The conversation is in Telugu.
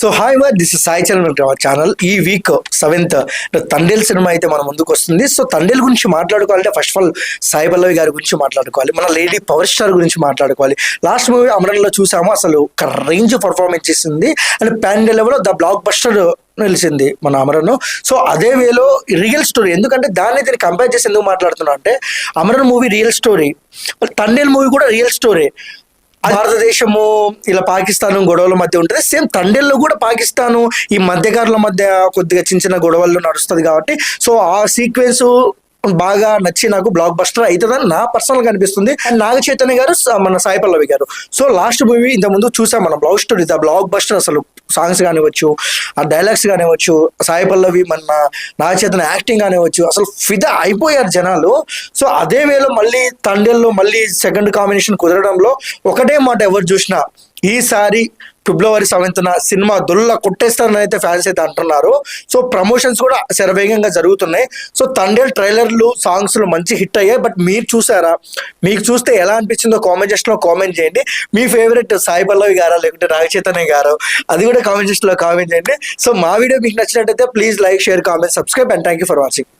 So hi this is Sai Charan channel. ఈ వీక్ 7th తండేల్ సినిమా అయితే మన ముందుకు వస్తుంది. సో తండేల్ గురించి మాట్లాడుకోవాలంటే first of all Sai Pallavi గారి గురించి మాట్లాడుకోవాలి, మన లేడీ పవర్ స్టార్ గురించి మాట్లాడుకోవాలి. లాస్ట్ మూవీ అమరన్లో చూసాము, అసలు ఒక రేంజ్ పర్ఫార్మెన్స్ చేసింది అండ్ పాన్ ఇండియా లెవెల్లో ద బ్లాక్ బస్టర్ నిలిచింది మన అమరన్. సో అదే వేలో రియల్ స్టోరీ, ఎందుకంటే దీన్ని కంపేర్ చేసి ఎందుకు మాట్లాడుతున్నా అంటే Amaran movie real story, Thandel movie కూడా రియల్ స్టోరీ. భారతదేశము ఇలా పాకిస్తాన్ గొడవల మధ్య ఉంటుంది, సేమ్ తండేల్లో కూడా పాకిస్తాను ఈ మధ్యకారుల మధ్య కొద్దిగా చిన్న చిన్న గొడవలు నడుస్తుంది కాబట్టి సో ఆ సీక్వెన్స్ బాగా నచ్చి నాకు బ్లాక్ బస్టర్ అవుతుందని నా పర్సనల్గా అనిపిస్తుంది. అండ్ నాగ చైతన్య గారు మన సాయి పల్లవి గారు, సో లాస్ట్ మూవీ ఇంత ముందు చూసాం మనం block story, the blockbuster. అసలు సాంగ్స్ కానివ్వచ్చు, ఆ డైలాగ్స్ కానివ్వచ్చు, సాయి పల్లవి మన నాగ చైతన్య యాక్టింగ్ కానివ్వచ్చు, అసలు ఫిదా అయిపోయారు జనాలు. సో అదే వేలో మళ్ళీ తండేల్లో మళ్ళీ సెకండ్ కాంబినేషన్ కుదరడంలో ఒకటే మాట ఎవరు చూసినా, ఈసారి ఫిబ్రవరి 7th సినిమా దొల్ల కొట్టేస్తారని అయితే ఫ్యాన్స్ అయితే అంటున్నారు. సో ప్రమోషన్స్ కూడా శరవేగంగా జరుగుతున్నాయి. సో తండేల్ ట్రైలర్లు సాంగ్స్లు మంచి హిట్ అయ్యాయి. బట్ మీరు చూసారా? మీకు చూస్తే ఎలా అనిపించిందో కామెంట్ సెక్షన్లో కామెంట్ చేయండి. మీ ఫేవరెట్ సాయి పల్లవి గారా లేకుంటే నాగ చైతన్య గారు, అది కూడా కామెంట్ సెక్షన్లో కామెంట్ చేయండి. సో మా వీడియో మీకు నచ్చినట్టయితే please like, share, comment, subscribe and thank you for watching.